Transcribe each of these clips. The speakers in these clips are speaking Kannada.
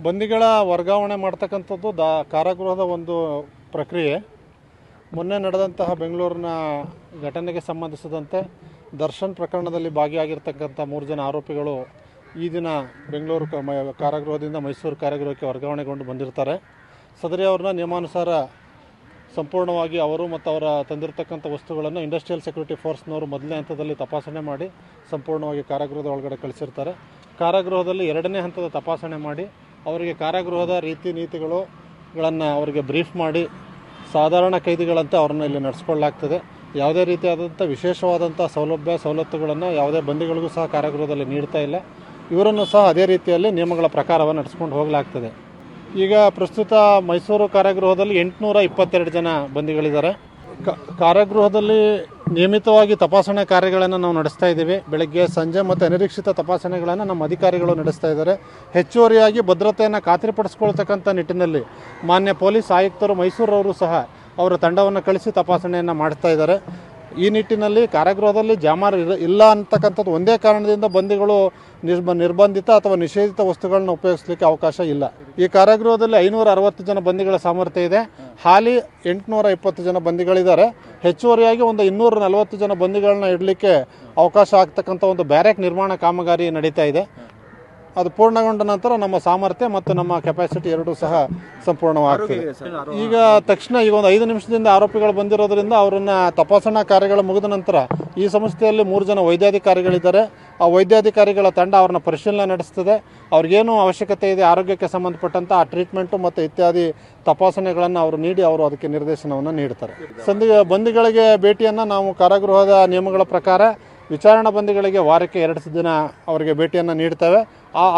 ಬಂದಿಗಳ ವರ್ಗಾವಣೆ ಮಾಡ್ತಕ್ಕಂಥದ್ದು ಕಾರಾಗೃಹದ ಒಂದು ಪ್ರಕ್ರಿಯೆ. ಮೊನ್ನೆ ನಡೆದಂತಹ ಬೆಂಗಳೂರಿನ ಘಟನೆಗೆ ಸಂಬಂಧಿಸಿದಂತೆ ದರ್ಶನ್ ಪ್ರಕರಣದಲ್ಲಿ ಭಾಗಿಯಾಗಿರ್ತಕ್ಕಂಥ 3 ಜನ ಆರೋಪಿಗಳು ಈ ದಿನ ಬೆಂಗಳೂರು ಕಾರಾಗೃಹದಿಂದ ಮೈಸೂರು ಕಾರಾಗೃಹಕ್ಕೆ ವರ್ಗಾವಣೆಗೊಂಡು ಬಂದಿರ್ತಾರೆ. ಸದರಿ ಅವ್ರನ್ನ ನಿಯಮಾನುಸಾರ ಸಂಪೂರ್ಣವಾಗಿ ಅವರು ಮತ್ತು ಅವರ ತಂದಿರತಕ್ಕಂಥ ವಸ್ತುಗಳನ್ನು ಇಂಡಸ್ಟ್ರಿಯಲ್ ಸೆಕ್ಯೂರಿಟಿ ಫೋರ್ಸ್ನವರು ಮೊದಲನೇ ಹಂತದಲ್ಲಿ ತಪಾಸಣೆ ಮಾಡಿ ಸಂಪೂರ್ಣವಾಗಿ ಕಾರಾಗೃಹದ ಒಳಗಡೆ ಕಳಿಸಿರ್ತಾರೆ. ಕಾರಾಗೃಹದಲ್ಲಿ 2ನೇ ಹಂತದ ತಪಾಸಣೆ ಮಾಡಿ ಅವರಿಗೆ ಕಾರಾಗೃಹದ ರೀತಿ ನೀತಿಗಳನ್ನು ಅವರಿಗೆ ಬ್ರೀಫ್ ಮಾಡಿ ಸಾಧಾರಣ ಕೈದಿಗಳಂತೆ ಅವ್ರನ್ನ ಇಲ್ಲಿ ನಡೆಸ್ಕೊಳ್ಳಲಾಗ್ತದೆ. ಯಾವುದೇ ರೀತಿಯಾದಂಥ ವಿಶೇಷವಾದಂಥ ಸವಲತ್ತುಗಳನ್ನು ಯಾವುದೇ ಬಂದಿಗಳಿಗೂ ಸಹ ಕಾರಾಗೃಹದಲ್ಲಿ ನೀಡ್ತಾ ಇಲ್ಲ. ಇವರನ್ನು ಸಹ ಅದೇ ರೀತಿಯಲ್ಲಿ ನಿಯಮಗಳ ಪ್ರಕಾರವನ್ನು ನಡೆಸ್ಕೊಂಡು ಹೋಗಲಾಗ್ತದೆ. ಈಗ ಪ್ರಸ್ತುತ ಮೈಸೂರು ಕಾರಾಗೃಹದಲ್ಲಿ 822 ಜನ ಬಂದಿಗಳಿದ್ದಾರೆ. ಕಾರಾಗೃಹದಲ್ಲಿ ನಿಯಮಿತವಾಗಿ ತಪಾಸಣೆ ಕಾರ್ಯಗಳನ್ನು ನಾವು ನಡೆಸ್ತಾ ಇದ್ದೀವಿ. ಬೆಳಗ್ಗೆ ಸಂಜೆ ಮತ್ತು ಅನಿರೀಕ್ಷಿತ ತಪಾಸಣೆಗಳನ್ನು ನಮ್ಮ ಅಧಿಕಾರಿಗಳು ನಡೆಸ್ತಾ ಇದ್ದಾರೆ. ಹೆಚ್ಚುವರಿಯಾಗಿ ಭದ್ರತೆಯನ್ನು ಖಾತ್ರಿಪಡಿಸ್ಕೊಳ್ತಕ್ಕಂಥ ನಿಟ್ಟಿನಲ್ಲಿ ಮಾನ್ಯ ಪೊಲೀಸ್ ಆಯುಕ್ತರು ಮೈಸೂರವರು ಸಹ ಅವರ ತಂಡವನ್ನು ಕಳಿಸಿ ತಪಾಸಣೆಯನ್ನು ಮಾಡ್ತಾ ಇದ್ದಾರೆ. ಈ ನಿಟ್ಟಿನಲ್ಲಿ ಕಾರಾಗೃಹದಲ್ಲಿ ಜಾಮಾರ್ ಇಲ್ಲ ಅಂತಕ್ಕಂಥದ್ದು ಒಂದೇ ಕಾರಣದಿಂದ ಬಂದಿಗಳು ನಿರ್ಬಂಧಿತ ಅಥವಾ ನಿಷೇಧಿತ ವಸ್ತುಗಳನ್ನ ಉಪಯೋಗಿಸಲಿಕ್ಕೆ ಅವಕಾಶ ಇಲ್ಲ. ಈ ಕಾರಾಗೃಹದಲ್ಲಿ 560 ಜನ ಬಂದಿಗಳ ಸಾಮರ್ಥ್ಯ ಇದೆ. ಹಾಲಿ 820 ಜನ ಬಂದಿಗಳಿದ್ದಾರೆ. ಹೆಚ್ಚುವರಿಯಾಗಿ ಒಂದು 240 ಜನ ಬಂದಿಗಳನ್ನ ಇಡಲಿಕ್ಕೆ ಅವಕಾಶ ಆಗ್ತಕ್ಕಂಥ ಒಂದು ಬ್ಯಾರೆಕ್ ನಿರ್ಮಾಣ ಕಾಮಗಾರಿ ನಡೀತಾ ಇದೆ. ಅದು ಪೂರ್ಣಗೊಂಡ ನಂತರ ನಮ್ಮ ಸಾಮರ್ಥ್ಯ ಮತ್ತು ನಮ್ಮ ಕೆಪಾಸಿಟಿ ಎರಡೂ ಸಹ ಸಂಪೂರ್ಣವಾಗ್ತದೆ. ಈಗ ತಕ್ಷಣ ಈಗ ಒಂದು 5 ನಿಮಿಷದಿಂದ ಆರೋಪಿಗಳು ಬಂದಿರೋದ್ರಿಂದ ಅವರನ್ನು ತಪಾಸಣಾ ಕಾರ್ಯಗಳು ಮುಗಿದ ನಂತರ ಈ ಸಂಸ್ಥೆಯಲ್ಲಿ 3 ಜನ ವೈದ್ಯಾಧಿಕಾರಿಗಳಿದ್ದಾರೆ. ಆ ವೈದ್ಯಾಧಿಕಾರಿಗಳ ತಂಡ ಅವ್ರನ್ನ ಪರಿಶೀಲನೆ ನಡೆಸ್ತದೆ. ಅವ್ರಿಗೇನು ಅವಶ್ಯಕತೆ ಇದೆ ಆರೋಗ್ಯಕ್ಕೆ ಸಂಬಂಧಪಟ್ಟಂಥ ಆ ಟ್ರೀಟ್ಮೆಂಟು ಮತ್ತು ಇತ್ಯಾದಿ ತಪಾಸಣೆಗಳನ್ನು ಅವರು ನೀಡಿ ಅವರು ಅದಕ್ಕೆ ನಿರ್ದೇಶನವನ್ನು ನೀಡ್ತಾರೆ. ಬಂದಿಗಳಿಗೆ ಭೇಟಿಯನ್ನು ನಾವು ಕಾರಾಗೃಹದ ನಿಯಮಗಳ ಪ್ರಕಾರ ವಿಚಾರಣಾ ಬಂದಿಗಳಿಗೆ ವಾರಕ್ಕೆ 2 ದಿನ ಅವರಿಗೆ ಭೇಟಿಯನ್ನು ನೀಡ್ತೇವೆ.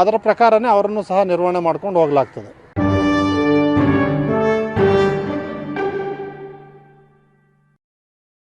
ಅದರ ಪ್ರಕಾರನೇ ಅವರನ್ನು ಸಹ ನಿರ್ವಹಣೆ ಮಾಡ್ಕೊಂಡು ಹೋಗಲಾಗ್ತದೆ.